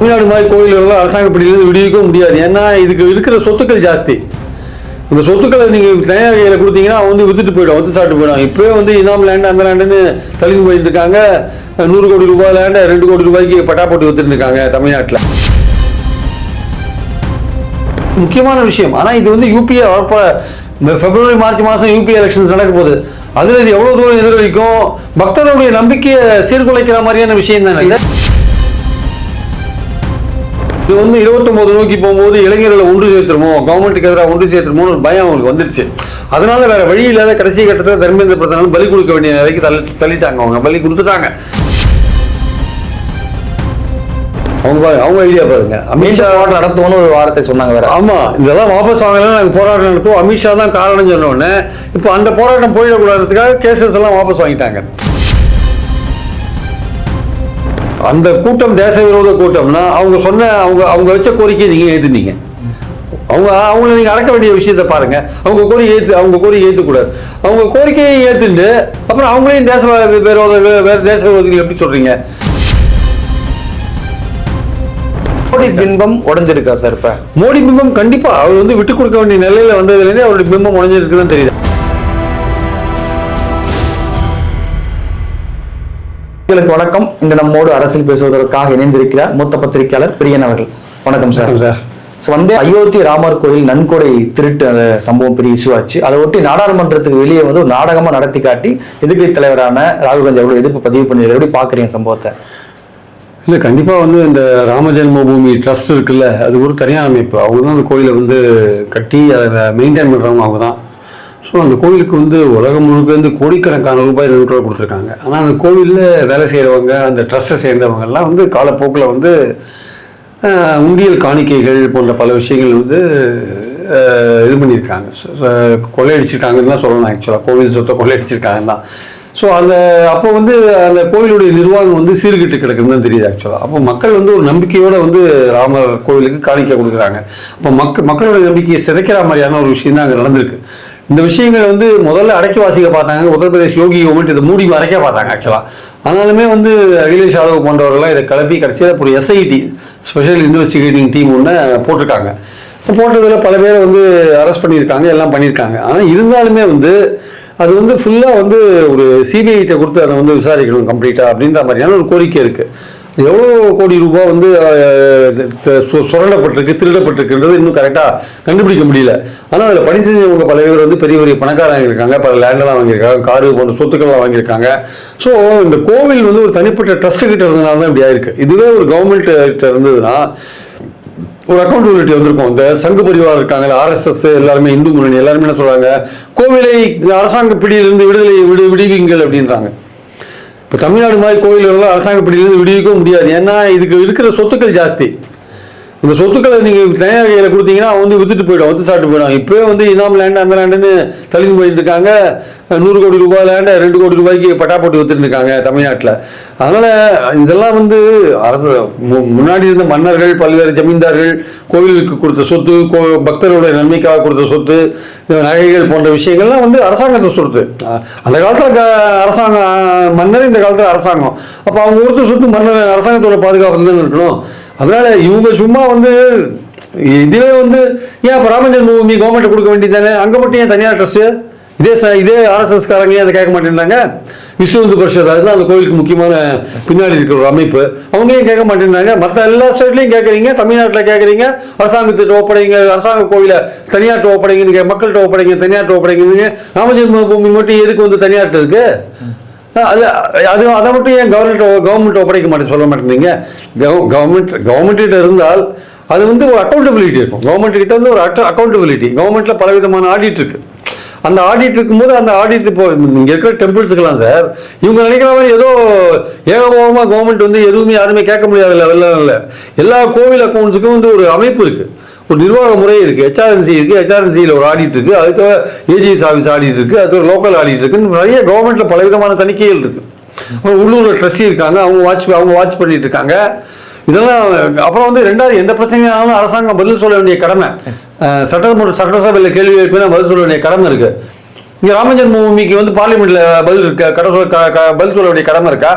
தமிழ்நாடு மாதிரி கோயில்கள் அரசாங்க பிடியிலிருந்து விடுவிக்க முடியாது. ஏன்னா இதுக்கு இருக்கிற சொத்துக்கள் ஜாஸ்தி. இந்த சொத்துக்களை நீங்கள் தனியார் கையில் கொடுத்தீங்கன்னா அவங்க வித்துட்டு போயிடும், வந்து சாப்பிட்டு போயிடும். இப்போயே இனாம் லேண்டு அந்த லேண்டுன்னு தள்ளிந்து போயிட்டு இருக்காங்க. 100 கோடி ரூபாய் லேண்டை 2 கோடி ரூபாய்க்கு பட்டா போட்டு வித்துட்டு இருக்காங்க தமிழ்நாட்டில். முக்கியமான விஷயம். ஆனால் இது யூபிஏ வரப்போ பிப்ரவரி மார்ச் மாதம் யூபிஏ எலெக்ஷன்ஸ் நடக்க போகுது. அதில் இது எவ்வளோ தூரம் எதிரொலிக்கும், பக்தர்களுடைய நம்பிக்கையை சீர்குலைக்கிற மாதிரியான விஷயம் தானே இது. 29 நோக்கி போகும்போது இளைஞர்களை ஒன்று சேர்த்துருமோ, கவர்மெண்ட்டுக்கு எதிராக ஒன்று சேர்த்துருமோன்னு ஒரு பயம் அவங்களுக்கு வந்துருச்சு. அதனால வேற வழி இல்லாத கடைசி கட்டத்தில் தர்மேந்திர பிரதானும் பலி கொடுக்க வேண்டிய நிலைக்கு தள்ளிட்டாங்க. அவங்க பலி கொடுத்துட்டாங்க. அவங்க ஐடியா பாருங்க. அமித்ஷா நடத்துவோம்னு ஒரு வார்த்தை சொன்னாங்க வேற. ஆமா, இதெல்லாம் வாபஸ் வாங்கலாம், நாங்கள் போராட்டம் நடத்துவோம், அமித்ஷா தான் காரணம் சொன்ன உடனே இப்போ அந்த போராட்டம் போயிடக்கூடாதுக்காக கேசஸ் எல்லாம் வாபஸ் வாங்கிட்டாங்க. அந்த கூட்டம் தேச விரோத கூட்டம்னா அவங்க வச்ச கோரிக்கையை நீங்க ஏத்துனீங்க. அவங்கள நீங்க அடக்க வேண்டிய விஷயத்தை பாருங்க. அவங்க கோரிக்கை ஏத்துக்கூடாது. அவங்க கோரிக்கையை ஏத்துண்டு அப்புறம் அவங்களையும் தேச விரோதிகள் எப்படி சொல்றீங்க? மோடி பிம்பம் உடைஞ்சிருக்கா சார்? இப்ப மோடி பிம்பம் கண்டிப்பா அவர் விட்டு கொடுக்க வேண்டிய நிலையில வந்ததுலேருந்து அவருடைய பிம்பம் உடைஞ்சிருக்குன்னு தெரியுது. வணக்கம். இன்று நம்மோடு அரசியல் பேசுவதற்காக இணைந்திருக்கிறார் மூத்த பத்திரிகையாளர் பிரியன் அவர்கள். வணக்கம் சார். அயோத்தி ராமர் கோயில் நன்கொடை திருட்டு அந்த சம்பவம் பெரிய இஷ்யூ ஆச்சு. அதை ஒட்டி நாடாளுமன்றத்துக்கு வெளியே ஒரு நாடகமா நடத்தி காட்டி எதிர்க்கட்சி தலைவரான ராகுல் காந்தி அவ்வளவு எதிர்ப்பு பதிவு பண்ணி எப்படி பாக்குறீங்க சம்பவத்தை? இல்லை, கண்டிப்பாக இந்த ராம ஜென்ம பூமி ட்ரஸ்ட் இருக்குல்ல, அது ஒரு தனியார் அமைப்பு. அவங்க தான் அந்த கோயிலை கட்டி அதை மெயின்டைன் பண்ணுறவங்க அவங்க தான். ஸோ அந்த கோயிலுக்கு உலகம் முழுக்க கோடிக்கணக்கான ரூபாய் நன்கொடை கொடுத்துருக்காங்க. ஆனால் அந்த கோவிலில் வேலை செய்கிறவங்க, அந்த ட்ரஸ்ட்டை சேர்ந்தவங்கெல்லாம் காலப்போக்கில் உண்டியல் காணிக்கைகள் போன்ற பல விஷயங்கள் இது பண்ணியிருக்காங்க, கொள்ளையடிச்சிருக்காங்கன்னு தான் சொல்லணும். ஆக்சுவலாக கோவில் சொத்தை கொள்ளையடிச்சிருக்காங்க தான். ஸோ அப்போ அந்த கோவிலுடைய நிர்வாகம் சீர்கிட்டு கிடக்குன்னு தான் தெரியுது ஆக்சுவலாக. அப்போ மக்கள் ஒரு நம்பிக்கையோடு ராமர் கோவிலுக்கு காணிக்கை கொடுக்குறாங்க. அப்போ மக்களோட நம்பிக்கையை சிதைக்கிற மாதிரியான ஒரு விஷயம் தான் அங்கே நடந்திருக்கு. இந்த விஷயங்கள் முதல்ல அடக்கி வாசிக்க பார்த்தாங்க. உத்தரப்பிரதேஷ் யோகி கவர்மெண்ட் இதை மூடி மறைக்க பார்த்தாங்க ஆக்சுவலாக. ஆனாலுமே அகிலேஷ் யாதவ் போன்றவர்கள்லாம் இதை கிளப்பி கடைசியில் ஒரு SIT ஸ்பெஷல் இன்வெஸ்டிகேட்டிங் டீம் ஒன்று போட்டிருக்காங்க. போட்டதில் பல பேரை அரெஸ்ட் பண்ணியிருக்காங்க, எல்லாம் பண்ணியிருக்காங்க. ஆனால் இருந்தாலுமே அது ஃபுல்லாக ஒரு CBI கொடுத்து அதை விசாரிக்கணும் கம்ப்ளீட்டாக அப்படின்ற மாதிரியான ஒரு கோரிக்கை இருக்குது. எவ்வளோ கோடி ரூபாய் சுரண்டப்பட்டிருக்கு, திருடப்பட்டிருக்குன்றது இன்னும் கரெக்டாக கண்டுபிடிக்க முடியல. ஆனால் அதில் பணி செஞ்சவங்க பல பேர் பெரிய பெரிய பணக்காரங்க வாங்கியிருக்காங்க, பல லேண்டெல்லாம் வாங்கியிருக்காங்க, காரு போன்ற சொத்துக்கள்லாம் வாங்கியிருக்காங்க. ஸோ இந்த கோவில் ஒரு தனிப்பட்ட ட்ரஸ்ட்டு கிட்ட இருந்ததுனால தான் இப்படி ஆயிருக்கு. இதுவே ஒரு கவர்மெண்ட் கிட்ட இருந்ததுன்னா ஒரு அக்கௌண்டபிலிட்டி வந்திருக்கும். இந்த சங்கு பரிவார் இருக்காங்க, RSS எல்லாருமே, இந்து முன்னணி எல்லாருமே என்ன சொல்றாங்க, கோவிலை அரசாங்க பிடியிலிருந்து விடுவீங்கள் அப்படின்றாங்க. இப்போ தமிழ்நாடு மாதிரி கோயில்கள் அரசாங்க பிடியிலிருந்து விடுவிக்க முடியாது. ஏன்னா இதுக்கு இருக்கிற சொத்துக்கள் ஜாஸ்தி. இந்த சொத்துக்களை நீங்கள் தனியார் கையில் கொடுத்தீங்கன்னா அவங்க வித்துட்டு போயிடும், வந்து சாப்பிட்டு போயிடும். இப்போயே இனாம் லேண்டு அந்த லேண்டுன்னு தள்ளிந்து போயிட்டு இருக்காங்க. 100 கோடி ரூபாய் லேண்டை 2 கோடி ரூபாய்க்கு பட்டா போட்டு வித்துட்டு இருக்காங்க தமிழ்நாட்டில். அதனால இதெல்லாம் அரசு முன்னாடி இருந்த மன்னர்கள், பல்வேறு ஜமீன்தார்கள் கோவிலுக்கு கொடுத்த சொத்து, பக்தர்களுடைய நன்மைக்காக கொடுத்த சொத்து, நகைகள் போன்ற விஷயங்கள்லாம் அரசாங்கத்தை சொத்து. அந்த காலத்தில் அரசாங்கம் மன்னர், இந்த காலத்தில் அரசாங்கம். அப்போ அவங்க கொடுத்த சொத்து மன்னர் அரசாங்கத்தோட பாதுகாப்பு தான் இருக்கணும். அதனால இவங்க சும்மா இதுவே ஏன் இப்போ ராம ஜென்ம பூமி கவர்மெண்ட் கொடுக்க வேண்டியது தானே, அங்கே மட்டும் ஏன் தனியார் ட்ரஸ்ட்டு? இதே RSS காரங்க அதை கேட்க மாட்டேன்றாங்க. விஸ்வ இந்து பரிஷத், அதுதான் அந்த கோயிலுக்கு முக்கியமான பின்னாடி இருக்கிற ஒரு அமைப்பு, அவங்க ஏன் கேட்க மாட்டேன்றாங்க? மற்ற எல்லா ஸ்டேட்லையும் கேட்குறீங்க, தமிழ்நாட்டில் கேட்குறீங்க, அரசாங்கத்திட்ட ஒப்படைங்க, அரசாங்க கோயிலை தனியார்ட்ட ஒப்படைங்க, மக்கள்கிட்ட ஒப்படைங்க, தனியார்ட்ட ஒப்படைங்க. ராம ஜென்ம பூமி மட்டும் எதுக்கு தனியார்ட்ட இருக்கு? அதை மட்டும் ஏன் கவர்மெண்ட் ஒப்படைக்க மாட்டேன் சொல்ல மாட்டேங்க? கவர்மெண்ட்டிட்ட இருந்தால் அது ஒரு அக்கௌண்டபிலிட்டி இருக்கும். கவர்மெண்ட் கிட்ட ஒரு அக்கௌண்டபிலிட்டி. கவர்மெண்ட்ல பலவிதமான ஆடிட் இருக்கு. அந்த ஆடிட் இருக்கும்போது அந்த ஆடிட் இப்போ இங்க இருக்கிற டெம்பிள்ஸுக்கெல்லாம் சார் இவங்க நினைக்கிற மாதிரி ஏதோ ஏகபோகமாக கவர்மெண்ட் எதுவுமே யாருமே கேட்க முடியாதுல்ல. வெளில எல்லா கோவில் அக்கௌண்ட்ஸுக்கும் ஒரு அமைப்பு இருக்கு, ஒரு நிர்வாக முறை இருக்கு. HRNC இருக்கு, HRNCயில் ஒரு ஆடிட் இருக்கு, அது தவிர AGS ஆஃபீஸ் ஆடிட் இருக்கு, அது ஒரு லோக்கல் ஆடிட் இருக்கு. நிறைய கவர்மெண்ட்ல பலவிதமான தணிக்கைகள் இருக்கு. உள்ளூர் ட்ரஸ்டி இருக்காங்க, அவங்க வாட்ச் பண்ணிட்டு இருக்காங்க. இதெல்லாம் அப்புறம் ரெண்டாவது எந்த பிரச்சனையானாலும் அரசாங்கம் பதில் சொல்ல வேண்டிய கடமை, சட்டசபையில் கேள்வி எழுப்பினா பதில் சொல்ல வேண்டிய கடமை இருக்கு. இங்க ராம ஜென்ம பூமிக்கு பார்லிமெண்ட்ல பதில் பதில் சொல்ல வேண்டிய கடமை இருக்கா?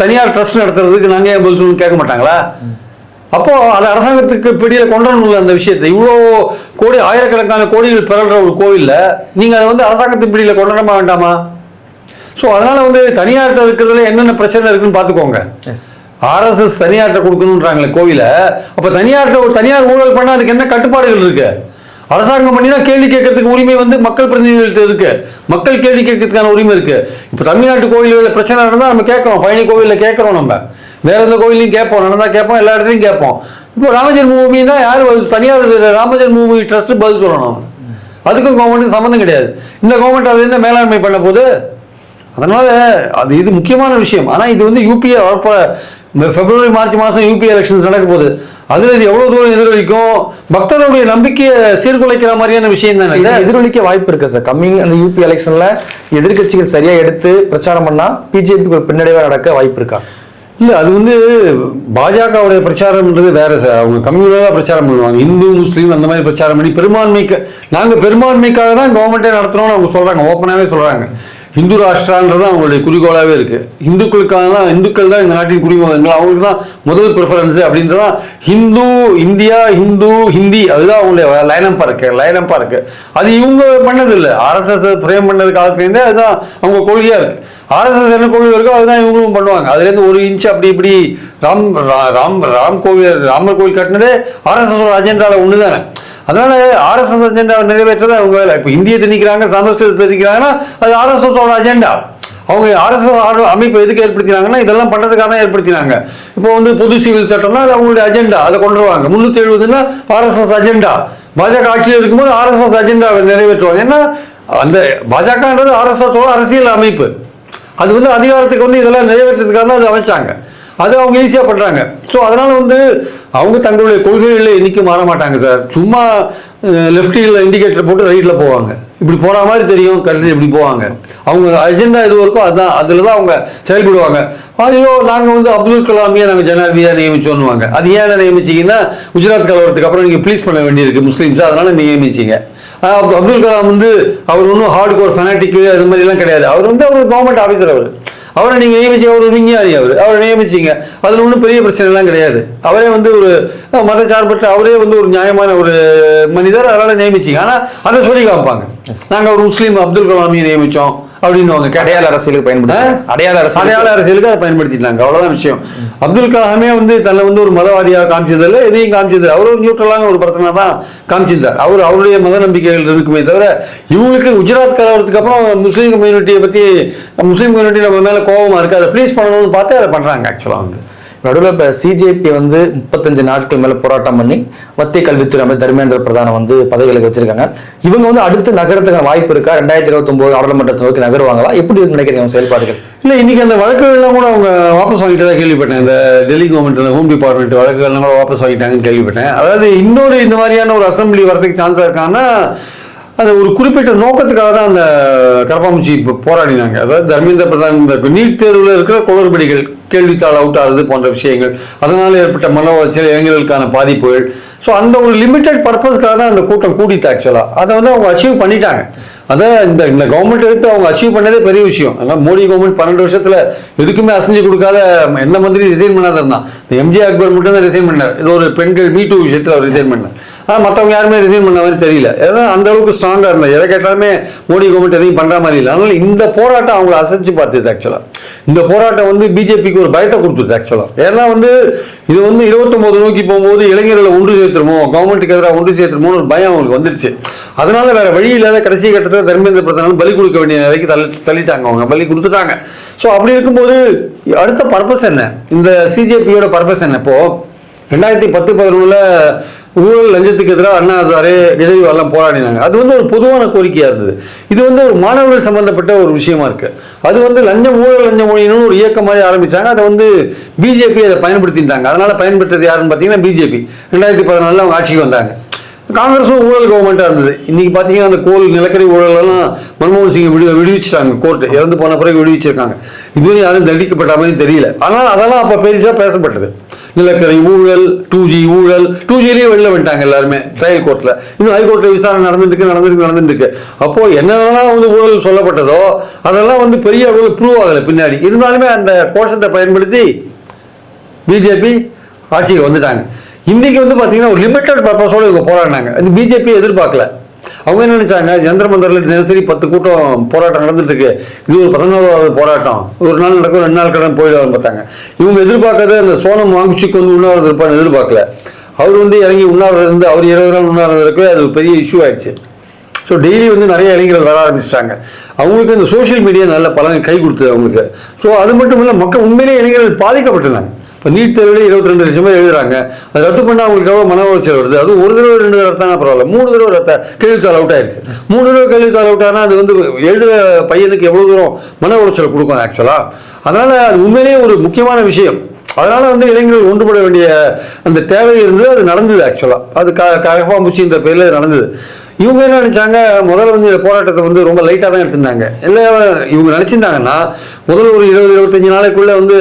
தனியார் ட்ரஸ்ட் நடத்துறதுக்கு நாங்க ஏன் பதில் சொல்லணும்னு கேட்க மாட்டாங்களா? அப்போ அது அரசாங்கத்துக்கு பிடியில கொண்டாடணும்ல அந்த விஷயத்தை. இவ்வளோ கோடி ஆயிரக்கணக்கான கோடிகள் பிறல்ற ஒரு கோவில்ல நீங்க அதை வந்து அரசாங்கத்தின் பிடியில கொண்டாடமா வேண்டாமா? ஸோ அதனால வந்து தனியார்ட்ட இருக்கிறதுல என்னென்ன பிரச்சனை இருக்குன்னு பார்த்துக்கோங்க. RSS தனியார்ட்ட கொடுக்கணுன்றாங்களே கோவில, அப்ப தனியார் ஊழல் பண்ணா அதுக்கு என்ன கட்டுப்பாடுகள் இருக்கு? அரசாங்கம் பண்ணி தான் கேள்வி கேட்கறதுக்கு உரிமை வந்து மக்கள் பிரதிநிதிகள்கிட்ட இருக்கு. மக்கள் கேள்வி கேட்கறதுக்கான உரிமை இருக்கு. இப்போ தமிழ்நாட்டு கோவில்களில் பிரச்சனை நடந்தால் நம்ம கேட்கறோம், பழனி கோவிலில் கேட்கறோம், நம்ம வேற எந்த கோவிலையும் கேட்போம், நடந்தா கேட்போம், எல்லா இடத்துலையும் கேட்போம். இப்போ ராமஜென்ம பூமின்னா யார் தனியார் ராமஜென்ம பூமி ட்ரஸ்ட் பதில் சொல்லணும். அதுக்கும் கவர்மெண்ட்டுக்கு சம்மந்தம் கிடையாது. இந்த கவர்மெண்ட் அது என்ன மேலாண்மை பண்ண போது? அதனால இது முக்கியமான விஷயம். ஆனால் இது வந்து யூபிஏ பிப்ரவரி மார்ச் மாதம் யூபிஏ எலெக்ஷன்ஸ் நடக்க போகுது. அதுல இது எவ்வளவு தூரம் எதிரொலிக்கும்? பக்தர்களுடைய நம்பிக்கையை சீர்குலைக்கிற மாதிரியான விஷயம் தானே. எதிரொலிக்க வாய்ப்பு இருக்கு சார். கம்மிங் அந்த யூபி எலெக்ஷன்ல எதிர்கட்சிகள் சரியா எடுத்து பிரச்சாரம் பண்ணா பிஜேபிக்கு ஒரு பின்னடைவா நடக்க வாய்ப்பு இருக்கா? இல்ல, அது வந்து பாஜகவுடைய பிரச்சாரம்ன்றது வேற சார். அவங்க கம்யூனலா பிரச்சாரம் பண்ணுவாங்க, இந்து முஸ்லீம் அந்த மாதிரி பிரச்சாரம் பண்ணி நாங்க பெரும்பான்மைக்காக தான் கவர்மெண்டே நடத்துறோம்னு அவங்க சொல்றாங்க, ஓப்பனாவே சொல்றாங்க. இந்து ராஷ்டிரான்றது அவங்களுடைய குறிக்கோளாகவே இருக்கு. இந்துக்கள் தான் இந்த நாட்டின் குடிமகன்கள், அவங்களுக்கு தான் முதல் ப்ரிஃபரன்ஸ் அப்படின்றதான். ஹிந்தி அதுதான் அவங்களுடைய லைனப்பா இருக்கு. அது இவங்க பண்ணது இல்லை, RSS ஃப்ரேம் பண்ணது காலத்துலேருந்தே அதுதான் அவங்க கொள்கையா இருக்கு. RSS என்ன கொள்கை இருக்கோ அதுதான் இவங்களும் பண்ணுவாங்க. அதுலேருந்து 1 இன்ச் அப்படி இப்படி ராமர் கோவில் கட்டினதே RSS அஜெண்டாவில் ஒன்று தானே. அதனால RSS அஜெண்டாவை நிறைவேற்றதான் அவங்க வேலை. இப்போ இந்தியை திணிக்கிறாங்க, சமஸ்கிருதத்தை திணிக்கிறாங்கன்னா அது RSS அஜெண்டா. அவங்க RSS அமைப்பு எதுக்கு ஏற்படுத்தினாங்கன்னா இதெல்லாம் பண்றதுக்காக தான் ஏற்படுத்தினாங்க. இப்போ வந்து பொது சிவில் சட்டம்னா அது அவங்களுடைய அஜெண்டா, அதை கொண்டு வருவாங்க. 370ன்னா RSS அஜெண்டா. பாஜக ஆட்சியில் இருக்கும்போது RSS அஜெண்டாவை நிறைவேற்றுவாங்க. ஏன்னா அந்த பாஜகன்றது RSS அரசியல் அமைப்பு. அது வந்து அதிகாரத்துக்கு வந்து இதெல்லாம் நிறைவேற்றதுக்காக தான் அது அமைச்சாங்க. அது அவங்க ஈஸியாக பண்ணுறாங்க. ஸோ அதனால் வந்து அவங்க தங்களுடைய கொள்கைகளில் என்றைக்கும் மாற மாட்டாங்க சார். சும்மா லெஃப்டில் இண்டிகேட்டர் போட்டு ரைட்டில் போவாங்க, இப்படி போகிற மாதிரி தெரியும், கரெக்டாக இப்படி போவாங்க. அவங்க அஜெண்டா எது இருக்கோ அதுதான், அதில் தான் அவங்க செயல்படுவாங்க. ஐயோ நாங்கள் வந்து அப்துல் கலாமியை நாங்கள் ஜனாதிபதியாக நியமிச்சோன்னுவாங்க. அது ஏன் நியமிச்சிங்கன்னா குஜராத் கலவரத்துக்கு அப்புறம் நீங்கள் ப்ளீஸ் பண்ண வேண்டியிருக்கு முஸ்லீம்ஸ், அதனால் நியமிச்சிங்க. அப்துல் கலாம் வந்து அவர் ஒன்றும் ஹார்ட் கோர் ஃபெனாட்டிக்கு அது மாதிரிலாம் கிடையாது. அவர் வந்து அவர் கவர்மெண்ட் ஆஃபீஸர். அவரை நீங்க நியமிச்சு, அவர் ஒரு விஞ்ஞானி, அவரை நியமிச்சிங்க, அதுல ஒன்றும் பெரிய பிரச்சனை எல்லாம் கிடையாது. அவரே வந்து ஒரு மதச்சார்பற்ற, அவரே வந்து ஒரு நியாயமான ஒரு மனிதர், அதனால நியமிச்சிங்க. ஆனா அதை சொல்லி காமிப்பாங்க, நாங்க ஒரு முஸ்லீம் அப்துல் கலாமியை நியமிச்சோம் அப்படின்னு. அடையாள அரசியலுக்கு அடையாள அரசியலுக்கு அதை பயன்படுத்திட்டாங்க, அவ்வளவுதான் விஷயம். அப்துல் கலாமே வந்து தன்னை வந்து ஒரு மதவாதியாக காமிச்சதில்லை, எதையும் காமிச்சது. அவர் ஒரு நியூட்ரலான ஒரு பிரச்சனை தான் காமிச்சிருந்தார். அவருடைய மத நம்பிக்கைகள் இருக்குமே தவிர, இவங்களுக்கு குஜராத் கலவரத்துக்கு அப்புறம் முஸ்லீம் கம்யூனிட்டியை பத்தி, முஸ்லீம் கம்யூனிட்டி நம்ம மேல கோபமா இருக்கு, அதை ப்ளீஸ் பண்ணணும்னு பார்த்து அதை பண்றாங்க. ஆக்சுவலா வந்து நடுவில் இப்போ சிஜேபி வந்து 35 நாட்கள் மேலே போராட்டம் பண்ணி மத்திய கல்வித்துறை அமைச்சர் தர்மேந்திர பிரதானை வந்து பதவிகளுக்கு வச்சிருக்காங்க. இவங்க வந்து அடுத்து நகரத்துக்கான வாய்ப்பு இருக்கா? 2029 நாடாளுமன்றத்தை நோக்கி நகருவாங்களா? எப்படி நினைக்கிறீங்க செயல்பாடுகள்? இல்லை, இன்னைக்கு அந்த வழக்குகள்லாம் கூட அவங்க வாபஸ் வாங்கிட்டு தான் கேள்விப்பட்டேன். இந்த டெல்லி கவர்மெண்ட் ஹோம் டிபார்ட்மெண்ட் வழக்குகள்லாம் கூட வாபஸ் வாங்கிட்டாங்கன்னு கேள்விப்பட்டேன். அதாவது இன்னொரு இந்த மாதிரியான ஒரு அசம்பிளி வரதுக்கு சான்ஸாக இருக்காங்கன்னா அந்த ஒரு குறிப்பிட்ட நோக்கத்துக்காக தான் அந்த கரப்பாம்பூச்சி போராடினாங்க. அதாவது தர்மேந்திர பிரதான் இந்த நீட் தேர்வில் இருக்கிற குளறுபடிகள், கேள்வித்தாள் அவுட் ஆகுது போன்ற விஷயங்கள், அதனால் ஏற்பட்ட மன உளைச்சல், இளைஞர்களுக்கான பாதிப்புகள். ஸோ அந்த ஒரு லிமிட்டட் பர்பஸ்க்காக தான் அந்த கூட்டம் கூடித்து. ஆக்சுவலாக அதை வந்து அவங்க அச்சீவ் பண்ணிட்டாங்க. அதை இந்த கவர்மெண்ட் எடுத்து அவங்க அச்சீவ் பண்ணதே பெரிய விஷயம். அதனால் மோடி கவர்மெண்ட் 12 வருஷத்தில் எதுக்குமே அசைஞ்சு கொடுக்காத, எந்த மந்திரி ரிசைன் பண்ணாத இருந்தான். இந்த MJ அக்பர் மட்டும் தான் ரிசைன் பண்ணார். இது ஒரு பெண்கள் மீ டூ விஷயத்தில் அவர் ரிசைன் பண்ணார். ஆனால் மற்றவங்க யாருமே ரிசைன் பண்ண மாதிரி தெரியல. ஏன்னா அந்த அளவுக்கு ஸ்ட்ராங்காக இருந்தார். எதை கேட்டாலுமே மோடி கவர்மெண்ட் எதையும் பண்ணுற மாதிரி இல்லை. அதனால இந்த போராட்டம் அவங்களை அசைச்சு பார்த்துது. ஆக்சுவலாக இந்த போராட்டம் வந்து பிஜேபிக்கு ஒரு பயத்தை கொடுத்துருது. ஆக்சுவலாக ஏன்னா வந்து இது வந்து 29 நோக்கி போகும்போது இளைஞர்களை ஒன்று சேர்த்துருமோ, கவர்மெண்ட்டுக்கு எதிராக ஒன்று சேர்த்துருமோன்னு ஒரு பயம் அவங்களுக்கு வந்துருச்சு. அதனால வேற வழி இல்லாத கடைசி கட்டத்தில் தர்மேந்திர பிரதான் பலி கொடுக்க வேண்டிய நிலைக்கு தள்ளிட்டாங்க. அவங்க பலி கொடுத்துட்டாங்க. ஸோ அப்படி இருக்கும்போது அடுத்த பர்பஸ் என்ன? இந்த சிஜேபியோட பர்பஸ் என்ன? இப்போ 2010-11 ஊழல் லஞ்சத்துக்கு எதிராக அண்ணா ஹசாரே, கெஜ்ரிவால் எல்லாம் போராடினாங்க. அது வந்து ஒரு பொதுவான கோரிக்கையா இருந்தது. இது வந்து ஒரு மாணவர்கள் சம்பந்தப்பட்ட ஒரு விஷயமா இருக்கு. அது வந்து ஊழல் லஞ்சம் ஒழியணும்னு ஒரு இயக்கம் மாதிரி ஆரம்பிச்சாங்க. அதை வந்து பிஜேபி அதை பயன்படுத்திட்டாங்க. அதனால பயன்படுத்துறது யாருன்னு பார்த்தீங்கன்னா பிஜேபி. 2014 அவங்க ஆட்சிக்கு வந்தாங்க. காங்கிரஸும் ஊழல் கவர்மெண்ட்டாக இருந்தது. இன்னைக்கு பார்த்தீங்கன்னா அந்த நிலக்கரி ஊழலெல்லாம் மன்மோகன் சிங் விடுவிச்சிட்டாங்க. கோர்ட்டு இறந்து போன பிறகு விடுவிச்சிருக்காங்க. இதுவரை யாரும் தண்டிக்கப்பட்ட மாதிரி தெரியல. ஆனால் அதெல்லாம் அப்போ பெருசாக பேசப்பட்டது. நிலக்கரி ஊழல், 2G ஊழல், 2Gலேயே வெளில வந்துட்டாங்க எல்லாருமே ட்ரையல் கோர்ட்டில். இன்னும் ஹைகோர்ட்டில் விசாரணை நடந்துட்டு இருக்கு. அப்போ என்னென்னலாம் வந்து ஊழல் சொல்லப்பட்டதோ அதெல்லாம் வந்து பெரிய அளவில் ப்ரூவ் ஆகலை பின்னாடி. இருந்தாலுமே அந்த கோஷத்தை பயன்படுத்தி பிஜேபி ஆட்சிக்கு வந்துட்டாங்க. இன்னைக்கு வந்து பார்த்தீங்கன்னா ஒரு லிமிட்டட் பர்பஸோட இவங்க போராடினாங்க. அது பிஜேபி எதிர்பார்க்கல. அவங்க என்ன நினைச்சாங்க, ஜந்தர் மந்தர்ல தினசரி 10 கூட்டம் போராட்டம் நடந்துட்டு இருக்கு, இது ஒரு 14வது போராட்டம், ஒரு நாள் நடக்கும் 2 நாள் கடன் போயிடுவாங்க பார்த்தாங்க. இவங்க எதிர்பார்க்கறது அந்த சோனம் வாங்குச்சிக்கு வந்து உண்ணாவிரதம் இருப்பான்னு எதிர்பார்க்கல. அவர் வந்து இறங்கி உண்ணாவிரதம் இருந்து அவர் 20 நாள் உண்ணாவிரதம் இருக்கவே அது ஒரு பெரிய இஷ்யூ ஆயிடுச்சு. ஸோ டெய்லி வந்து நிறைய இளைஞர்கள் வர ஆரம்பிச்சிட்டாங்க. அவங்களுக்கு இந்த சோஷியல் மீடியா நல்ல பலன் கை கொடுத்தது அவங்களுக்கு. ஸோ அது மட்டும் இல்லை, மக்கள் உண்மையிலேயே இளைஞர்கள் பாதிக்கப்பட்டிருந்தாங்க. இப்போ நீட் தேர்வில் 22 லட்சம் பேர் எழுதுறாங்க. அது ரத்து பண்ணால் அவங்களுக்கு எவ்வளோ மன உளைச்சல் வருது. அது ஒரு தடவை 2 தடவை ரத்தானா பரவாயில்ல, 3 தடவை கேள்வித்தாள் அவுட் ஆயிருக்கு. 3 தடவை கேள்வித்தாள் அவுட் ஆனால் அது வந்து எழுதுகிற பையனுக்கு எவ்வளோ தூரம் மன உளைச்சல் கொடுக்கும் ஆக்சுவலாக. அதனால் அது உண்மையிலேயே ஒரு முக்கியமான விஷயம். அதனால வந்து இளைஞர்கள் ஒன்றுபட வேண்டிய அந்த தேவை இருந்து அது நடந்தது. ஆக்சுவலாக அது கரப்பாம்பூச்சின்ற பேரில் நடந்தது. இவங்க என்ன நினைச்சாங்க, முதல்ல வந்து இந்த போராட்டத்தை வந்து ரொம்ப லைட்டாக தான் எடுத்திருந்தாங்க. இல்லை இவங்க நினச்சிருந்தாங்கன்னா முதல்ல ஒரு 20-25 நாளைக்குள்ளே வந்து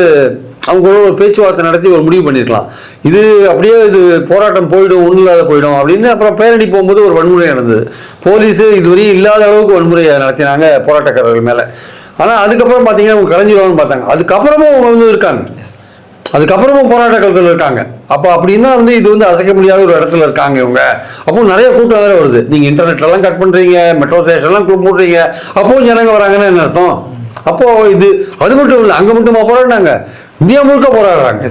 அவங்களோட ஒரு பேச்சுவார்த்தை நடத்தி ஒரு முடிவு பண்ணியிருக்கலாம். இது அப்படியே இது போராட்டம் போயிடும், ஒன்றும் இல்லாத போயிடும் அப்படின்னு. அப்புறம் பேரணி போகும்போது ஒரு வன்முறை நடந்தது. போலீஸு இதுவரையும் இல்லாத அளவுக்கு வன்முறையை நடத்தினாங்க போராட்டக்காரர்கள் மேலே. ஆனால் அதுக்கப்புறம் பார்த்தீங்கன்னா அவங்க கலைஞ்சிருவாங்கன்னு பார்த்தாங்க. அதுக்கப்புறமும் அவங்க வந்து இருக்காங்க, அதுக்கப்புறமும் போராட்ட காலத்தில் இருக்காங்க. அப்போ அப்படின்னா வந்து இது வந்து அசைக்க முடியாத ஒரு இடத்துல இருக்காங்க இவங்க. அப்போ நிறைய கூட்டம் வேற வருது. நீங்கள் இன்டர்நெட்லாம் கட் பண்ணுறீங்க, மெட்ரோ ஸ்டேஷன்லாம் போடுறீங்க, அப்போவும் ஜனங்க வராங்கன்னு என்ன அர்த்தம்? அப்போ இது அது மட்டும் இல்லை, அங்கே மட்டுமா போராடினாங்க, இந்தியா முழுக்க போராடுறாங்க.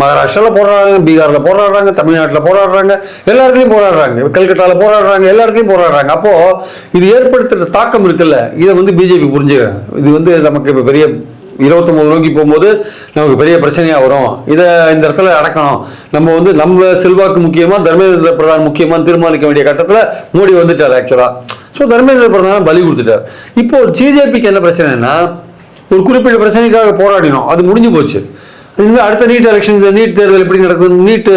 மகாராஷ்டிராவில் போராடுறாங்க, பீகாரில் போராடுறாங்க, தமிழ்நாட்டில் போராடுறாங்க, எல்லா இடத்துலையும் போராடுறாங்க, கல்கட்டாவில் போராடுறாங்க, எல்லா இடத்துலையும் போராடுறாங்க. அப்போது இது ஏற்படுத்துகிற தாக்கம் இருக்குல்ல, இதை வந்து பிஜேபி புரிஞ்சுக்கிறாங்க. இது வந்து நமக்கு இப்போ பெரிய 29 நோக்கி போகும்போது நமக்கு பெரிய பிரச்சனையாக வரும், இதை இந்த இடத்துல அடக்கணும். நம்ம வந்து நம்ம செல்வாக்கு முக்கியமாக, தர்மேந்திர பிரதான் முக்கியமாக தீர்மானிக்க வேண்டிய கட்டத்தில் மோடி வந்துட்டார் ஆக்சுவலாக. ஸோ தர்மேந்திர பிரதான் பலி கொடுத்துட்டார். இப்போ பிஜேபிக்கு என்ன பிரச்சனைனா, ஒரு குறிப்பிட்ட பிரச்சனைக்காக போராடினோம், அது முடிஞ்சு போச்சு. இனிமேல் அடுத்த நீட் எலெக்ஷன்ஸ், நீட் தேர்தல் எப்படி நடக்குது, நீட்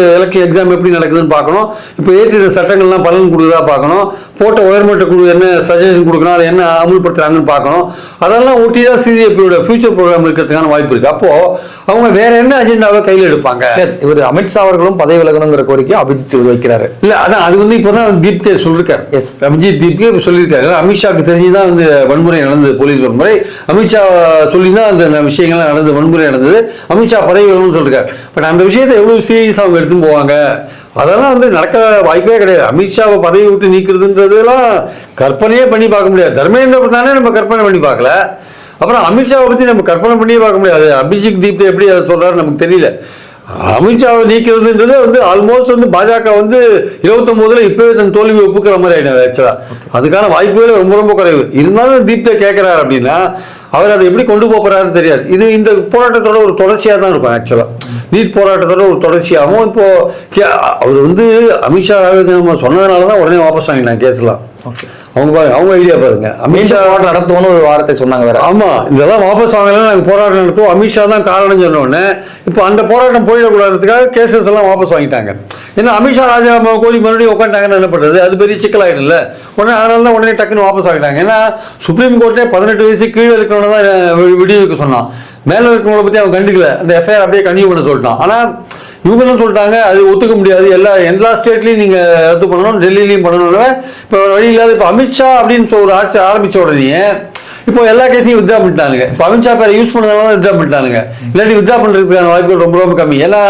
எக்ஸாம் எப்படி நடக்குதுன்னு பார்க்கணும். இப்போ ஏற்றின சட்டங்கள்லாம் பலன் கொடுக்குதா பார்க்கணும். போட்ட உயர்மட்ட குழு என்ன சஜஷன் கொடுக்கணும், அதை என்ன அமுல்படுத்துறாங்கன்னு பார்க்கணும். அதெல்லாம் ஒட்டி தான் சிஜேபியோட ஃபியூச்சர் ப்ரோக்ராம் இருக்கிறதுக்கான வாய்ப்பு இருக்குது. அப்போது அவங்க வேற என்ன அஜெண்டாவை கையில் எடுப்பாங்க? இவர் அமித்ஷா அவர்களும் பதவி விலகணுங்கிற கோரிக்கை அபிஜித் வைக்கிறாரு. இல்லை அதான் அது வந்து இப்போ தான் தீப்கே சொல்லியிருக்காரு. எஸ், அபிஜித் தீப்கே இப்போ சொல்லியிருக்காரு. அமித்ஷாவுக்கு தெரிஞ்சுதான் வந்து வன்முறை நடந்தது, போலீஸ் வன்முறை. அமித்ஷா சொல்லி தான் அந்த விஷயங்கள்லாம் நடந்தது, வன்முறை நடந்தது. அமித்ஷா பதவி விலகணும்னு சொல்லியிருக்காரு. பட் அந்த விஷயத்தை எவ்வளோ சீரியஸாக அவங்க எடுத்துன்னு போவாங்க, அதெல்லாம் வந்து நடக்க வாய்ப்பே கிடையாது. அமித்ஷாவை பதவி விட்டு நீக்கிறதுன்றதெல்லாம் கற்பனையே பண்ணி பார்க்க முடியாது. தர்மேந்திர பிரதானே நம்ம கற்பனை பண்ணி பார்க்கல, அப்புறம் அமித்ஷாவை பற்றி நம்ம கற்பனை பண்ணியே பார்க்க முடியாது. அபிஷேக் தீப்தே எப்படி அதை சொல்றாரு நமக்கு தெரியல. அமித்ஷாவை நீக்கிறதுன்றது வந்து ஆல்மோஸ்ட் வந்து பாஜக வந்து 29ல் இப்பவே தன் தோல்வி ஒப்புக்கிற மாதிரி ஆயிடுது ஆக்சுவலா. அதுக்கான வாய்ப்புகள் ரொம்ப ரொம்ப குறைவு. இருந்தாலும் தீப்தே கேட்கிறாரு அப்படின்னா அவர் அதை எப்படி கொண்டு போறாருன்னு தெரியாது. இது இந்த போராட்டத்தோட ஒரு தொடர்ச்சியாக தான் இருக்கும் ஆக்சுவலா. நீட் போராட்டத்தோட ஒரு தொடர்ச்சியாகவும் இப்போ அவர் வந்து அமித்ஷா நம்ம சொன்னதுனால தான் உடனே வாபஸ் வாங்கினாங்க கேஸ்லாம். அவங்க ஐடியா பாருங்க, அமித்ஷா நடத்துவோம்னு ஒரு வார்த்தை சொன்னாங்க வேற. ஆமா, இதெல்லாம் வாபஸ் வாங்கலாம், நாங்கள் போராட்டம் நடத்துவோம், அமித்ஷா தான் காரணம் சொன்னோடனே இப்போ அந்த போராட்டம் போயிடக்கூடாதுக்காக கேசஸ் எல்லாம் வாபஸ் வாங்கிட்டாங்க. ஏன்னா அமித்ஷா ராஜினாமா கோரி மறுபடியும் உட்காந்துட்டாங்கன்னு என்ன பண்ணுறது, அது பெரிய சிக்கலாயிடும் இல்லை உடனே. அதனால தான் உடனே டக்குன்னு வாபஸ் வாங்கிட்டாங்க. ஏன்னா சுப்ரீம் கோர்ட்டே 18 வயசு கீழே இருக்கிறவங்க தான் விடுவிக்க சொன்னான், மேலே இருக்கிறவங்களை பற்றி அவன் கண்டுக்கல, அந்த எஃப்ஐஆர் அப்படியே கண்டினியூ பண்ண சொல்லிட்டான். ஆனால் இவங்க என்ன சொல்லிட்டாங்க, அது ஒத்துக்க முடியாது, எல்லா ஸ்டேட்லையும் நீங்கள் ரத்து பண்ணணும், டெல்லியிலையும் பண்ணணும். இப்போ வழி இல்லாத இப்போ அமித்ஷா அப்படின்னு ஒரு ஆட்சி ஆரம்பித்த உடனே இப்போ எல்லா கேஸையும் வித்ரா பண்ணிட்டானுங்க. இப்போ அமித்ஷா பேரை யூஸ் பண்ணதால தான் வித்ரா பண்ணிட்டானுங்க. இல்லாட்டி வித்ரா பண்ணுறதுக்கான வாய்ப்புகள் ரொம்ப ரொம்ப கம்மி. ஏன்னா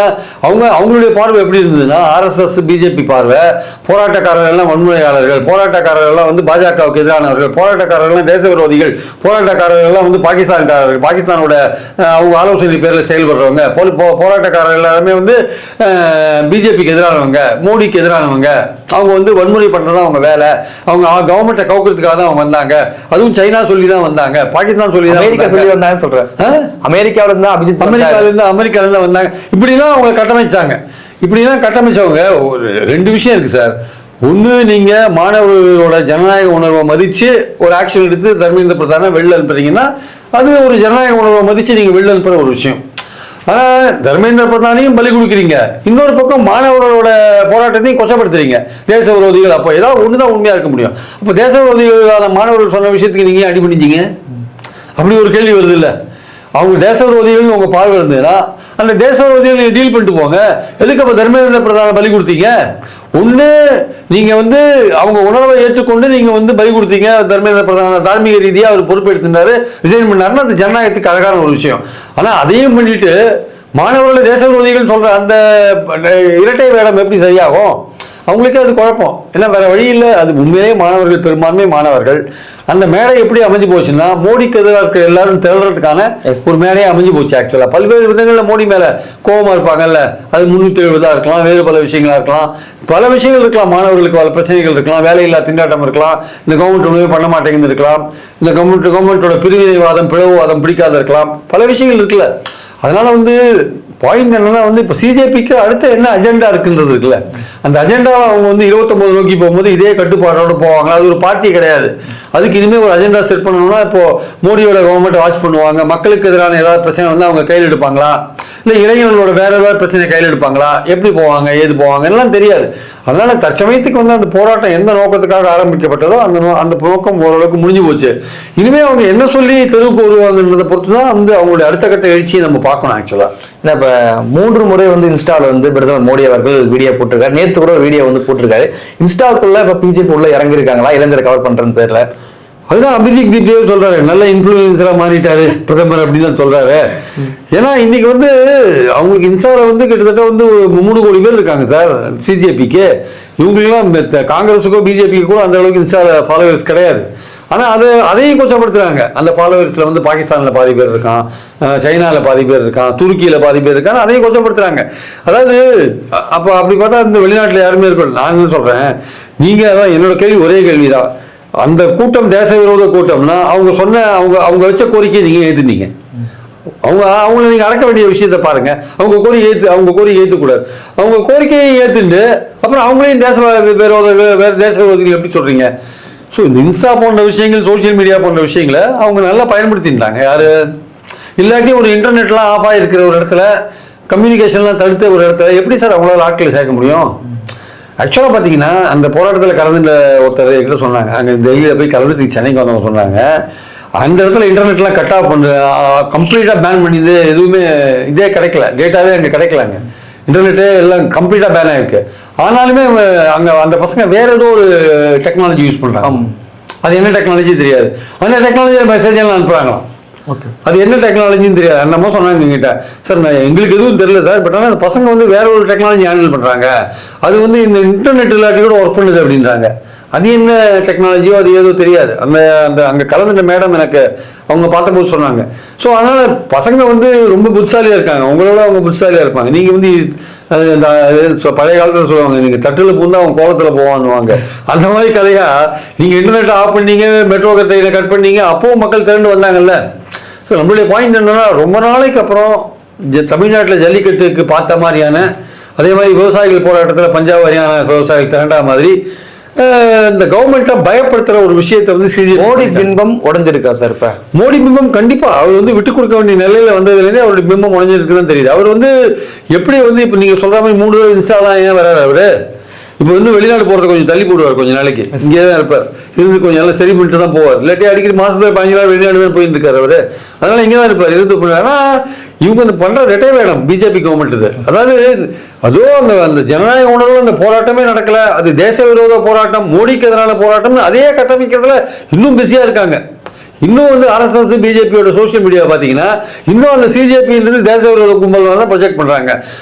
அவங்களுடைய பார்வை எப்படி இருந்ததுன்னா, ஆர்எஸ்எஸ் பிஜேபி பார்வை, போராட்டக்காரர்கள்லாம் வன்முறையாளர்கள், போராட்டக்காரர்கள்லாம் வந்து பாஜகவுக்கு எதிரானவர்கள், போராட்டக்காரர்கள்லாம் தேச விரோதிகள், போராட்டக்காரர்கள்லாம் வந்து பாகிஸ்தான்காரர்கள், பாகிஸ்தானோட அவங்க ஆலோசனை பேரில் செயல்படுறவங்க, போராட்டக்காரர்கள் எல்லாருமே வந்து பிஜேபிக்கு எதிரானவங்க, மோடிக்கு எதிரானவங்க. அவங்க வந்து வன்முறை பண்ணுறதான் அவங்க வேலை, அவங்க கவர்மெண்ட்டை கவுக்கிறதுக்காக தான் அவங்க வந்தாங்க. அதுவும் சைனா சொல்லி தான் வந்தாங்க, பாகிஸ்தான் சொல்லி தான், அமெரிக்கா சொல்லி வந்தாங்க சொல்றேன். அமெரிக்காவில இருந்து அபிஜித், அமெரிக்கால இருந்து வந்தாங்க. இப்படிலாம் அவங்க கட்டமைச்சாங்க. இப்படிலாம் கட்டமைச்சவங்க ஒரு 2 விஷயம் இருக்கு சார். ஒன்று, நீங்க மாணவர்களோட ஜனநாயக உணர்வை மதிச்சு ஒரு ஆக்ஷன் எடுத்து தர்மேந்திர பிரதானை வெளில அனுப்புறீங்கன்னா அது ஒரு ஜனநாயக உணர்வை மதிச்சு நீங்க வெளில அனுப்புற ஒரு விஷயம். ஆனால் தர்மேந்திர பிரதானையும் பலி கொடுக்குறீங்க, இன்னொரு பக்கம் மாணவர்களோட போராட்டத்தையும் கொச்சப்படுத்துறீங்க, தேச விரோதிகள். அப்போ ஏதாவது ஒன்று தான் உண்மையாக இருக்க முடியும். அப்போ தேச விரோதிகளான மாணவர்கள் சொன்ன விஷயத்துக்கு நீங்கள் அடி பண்ணிட்டீங்க, அப்படி ஒரு கேள்வி வருது இல்லை? அவங்க தேச விரோதிகள்னு உங்கள் பார்வை இருந்ததுன்னா அந்த தேச விரோதிகள் நீங்கள் டீல் பண்ணிட்டு போங்க. எதுக்கு அப்போ தர்மேந்திர பிரதானை பலி கொடுத்தீங்க? ஒன்று, நீங்கள் வந்து அவங்க உணர்வை ஏற்றுக்கொண்டு நீங்கள் வந்து பலி கொடுத்தீங்க, தர்மேந்திர பிரதான தார்மீக ரீதியாக அவர் பொறுப்பெடுத்திருந்தாரு, ரிசைன் பண்ணாருன்னா அது ஜனநாயகத்துக்கு அழகான ஒரு விஷயம். ஆனால் அதையும் பண்ணிட்டு மாணவர்களை தேச விரோதிகள் சொல்ற அந்த இரட்டை வேடம் எப்படி சரியாகும்? அவங்களுக்கே அது குழப்பம். ஏன்னா வேற வழி இல்லை. அது உண்மையிலேயே மாணவர்கள், பெரும்பான்மை மாணவர்கள். அந்த மேடை எப்படி அமைஞ்சு போச்சுன்னா, மோடிக்கு எதிராக இருக்க எல்லாரும் திரள்றதுக்கான ஒரு மேடையே அமைஞ்சு போச்சு. ஆக்சுவலா பல்வேறு விதங்கள்ல மோடி மேல கோபமா இருப்பாங்கல்ல, அது 370 இருக்கலாம், வேறு பல விஷயங்களா இருக்கலாம், பல விஷயங்கள் இருக்கலாம். மாணவர்களுக்கு பல பிரச்சனைகள் இருக்கலாம், வேலையில்லா திண்டாட்டம் இருக்கலாம், இந்த கவர்மெண்ட் ஒன்றுமே பண்ண மாட்டேங்குது இருக்கலாம், இந்த கவர்மெண்டோட பிரிவினைவாதம், பிளவுவாதம் பிடிக்காத இருக்கலாம், பல விஷயங்கள் இருக்குல்ல. அதனால பாயிண்ட் என்னன்னா இப்போ சிஜேபிக்கு அடுத்த என்ன அஜெண்டா இருக்குன்றது இருக்குல்ல. அந்த அஜெண்டாவை அவங்க 29 நோக்கி போகும்போது இதே கட்டுப்பாடோட போவாங்க. அது ஒரு பார்ட்டி கிடையாது. அதுக்கு இனிமேல் ஒரு அஜெண்டா செட் பண்ணணும்னா இப்போ மோடியோட கவர்மெண்ட் வாட்ச் பண்ணுவாங்க. மக்களுக்கு எதிரான ஏதாவது பிரச்சனை அவங்க கையில் எடுப்பாங்களா, இல்லை இளைஞர்களோட வேற ஏதாவது பிரச்சனை கையில் எடுப்பாங்களா, எப்படி போவாங்க, ஏது போவாங்க எல்லாம் தெரியாது. அதனால தற்சமயத்துக்கு அந்த போராட்டம் எந்த நோக்கத்துக்காக ஆரம்பிக்கப்பட்டதோ அந்த நோக்கம் ஓரளவுக்கு முடிஞ்சு போச்சு. இனிமே அவங்க என்ன சொல்லி தெருவுக்கு வருவாங்கன்றதை பொறுத்து தான் அவங்களுடைய அடுத்த கட்ட எழுச்சியை நம்ம பார்க்கணும். ஆக்சுவலா இப்ப 3 முறை இன்ஸ்டால பிரதமர் மோடி அவர்கள் வீடியோ போட்டிருக்காரு. நேற்று கூட ஒரு வீடியோ போட்டிருக்காரு. இன்ஸ்டாக்குள்ள இப்ப பிஜேபி உள்ள இறங்கி இருக்காங்களா இளைஞரை கவர் பண்றன்னு பேர்ல? அதுதான் அபிஜித் தீப்தேவ் சொல்றாரு, நல்ல இன்ஃபுளுசரா மாறிட்டாரு பிரதமர் அப்படின்னு தான் சொல்றாரு. ஏன்னா இன்னைக்கு அவங்களுக்கு இன்ஸ்டால கிட்டத்தட்ட 3 கோடி பேர் இருக்காங்க சார் சிஜேபிக்கு. இவங்களுக்குலாம் காங்கிரஸுக்கோ பிஜேபிக்கு கூட அந்த அளவுக்கு இன்ஸ்டால ஃபாலோவர்ஸ் கிடையாது. ஆனா அதையும் கொச்சப்படுத்துறாங்க. அந்த ஃபாலோவர்ஸ்ல பாகிஸ்தான்ல பாதி பேர் இருக்கான், சைனால பாதி பேர் இருக்கான், துருக்கியில பாதி பேர் இருக்கான், அதையும் கொச்சப்படுத்துறாங்க. அதாவது அப்ப அப்படி பார்த்தா இந்த வெளிநாட்டுல யாருமே இருக்கும். நான் என்ன சொல்றேன், நீங்க என்னோட கேள்வி ஒரே கேள்விதான். அந்த கூட்டம் தேச விரோத கூட்டம்னா அவங்க வச்ச கோரிக்கையை நீங்க ஏத்துனீங்க. அவங்கள நீங்க அடக்க வேண்டிய விஷயத்த பாருங்க. அவங்க கோரிக்கை ஏத்துக்கூடாது. அவங்க கோரிக்கையை ஏத்துட்டு அப்புறம் அவங்களையும் தேச விரோதிகள் எப்படி சொல்றீங்க? ஸோ இந்த இன்ஸ்டா போன்ற விஷயங்கள், சோசியல் மீடியா போன்ற விஷயங்களை அவங்க நல்லா பயன்படுத்திட்டாங்க. யாரு இல்லாட்டி ஒரு இன்டர்நெட்லாம் ஆஃப் ஆகிருக்கிற ஒரு இடத்துல, கம்யூனிகேஷன்லாம் தடுத்த ஒரு இடத்துல எப்படி சார் அவங்களால ஆட்களை சேர்க்க முடியும்? ஆக்சுவலாக பார்த்தீங்கன்னா அந்த போராட்டத்தில் கலந்துட்ட ஒருத்தர் என்கிட்ட சொன்னாங்க, அங்கே டெல்லியில் போய் கலந்துட்டு சென்னைக்கு வந்தவங்க சொன்னாங்க, அந்த இடத்துல இன்டர்நெட்லாம் கட் ஆஃப் பண்ண கம்ப்ளீட்டாக பேன் பண்ணிது. எதுவுமே இதே கிடைக்கல, டேட்டாவே அங்கே கிடைக்கலாங்க. இன்டர்நெட்டே எல்லாம் கம்ப்ளீட்டாக பேன் ஆயிருக்கு. ஆனாலுமே அங்கே அந்த பசங்க வேற ஏதோ ஒரு டெக்னாலஜி யூஸ் பண்ணுறாங்க. அது என்ன டெக்னாலஜி தெரியாது. அந்த டெக்னாலஜியில் மெசேஜ் எல்லாம் அனுப்புகிறாங்களாம். ஓகே, அது என்ன டெக்னாலஜின்னு தெரியாது. அந்த மாதிரி சொன்னாங்க எங்கிட்ட, சார் நான் எங்களுக்கு எதுவும் தெரியல சார், பட் ஆனால் அந்த பசங்க வேற ஒரு டெக்னாலஜி ஹேண்டில் பண்ணுறாங்க. அது இந்த இன்டர்நெட் இல்லாட்டி கூட ஒர்க் பண்ணுது அப்படின்றாங்க. அது என்ன டெக்னாலஜியோ அது ஏதோ தெரியாது. அந்த அந்த அங்கே கலந்துட்ட மேடம் எனக்கு அவங்க பார்த்தபோது சொன்னாங்க. ஸோ அதனால பசங்க ரொம்ப புத்திசாலியாக இருக்காங்க. உங்களோட அவங்க புத்திசாலியாக இருப்பாங்க. நீங்கள் பழைய காலத்தில் சொல்லுவாங்க, நீங்கள் தட்டில் பூந்து அவங்க கோலத்தில் போவான்னுவாங்க. அந்த மாதிரி கதையா நீங்கள் இன்டர்நெட்டை ஆஃப் பண்ணீங்க, மெட்ரோ கட்டையில் கட் பண்ணீங்க, அப்பவும் மக்கள் திரண்டு வந்தாங்கல்ல. ஸோ நம்மளுடைய பாயிண்ட் என்னன்னா, ரொம்ப நாளைக்கு அப்புறம் தமிழ்நாட்டில் ஜல்லிக்கட்டுக்கு பார்த்த மாதிரியான, அதே மாதிரி விவசாயிகள் போராட்டத்தில் பஞ்சாப் ஹரியானா விவசாயிகள் திரண்டா மாதிரி இந்த கவர்மெண்ட்டை பயப்படுத்துற ஒரு விஷயத்தை மோடி பிம்பம் உடஞ்சிருக்கா சார்? இப்ப மோடி பிம்பம் கண்டிப்பா அவர் விட்டு கொடுக்க வேண்டிய நிலையில வந்ததுலேருந்தே அவருடைய பிம்பம் உடஞ்சிருக்குன்னு தெரியுது. அவர் எப்படி இப்ப நீங்க சொல்ற மாதிரி 3 தடவை இன்ஸ்டாலாம் ஏன் வராரு அவரு? இப்போ வெளிநாடு போறதை கொஞ்சம் தள்ளி போடுவார், கொஞ்சம் நாளைக்கு இங்கே தான் இருப்பார், இருந்து கொஞ்சம் எல்லாம் சரி பண்ணிட்டு தான் போவார். இல்லாட்டி அடிக்கடி மாசத்துல 15 நாள் வெளிநாடு தான் போயிட்டு இருக்காரு அவரு. அதனால இங்கே தான் இருப்பார், இருந்து பண்ணுவார். ஆனா இவங்க பண்ற ரெட்டை வேடம் பிஜேபி கவர்மெண்ட் இது. அதாவது அதோ அந்த ஜனநாயக உணர்வு அந்த போராட்டமே நடக்கல, அது தேச விரோத போராட்டம், மோடிக்கு எதிரான போராட்டம், அதே கட்டமைக்கிறதுல இன்னும் பிஸியா இருக்காங்க. இன்னும் ஆர்எஸ்எஸ் பிஜேபியோட சோசியல் மீடியா பார்த்தீங்கன்னா இன்னும் அந்த சிஜேபின்றது தேச விரோத கும்பல் தான் ப்ரொஜெக்ட் பண்றாங்க.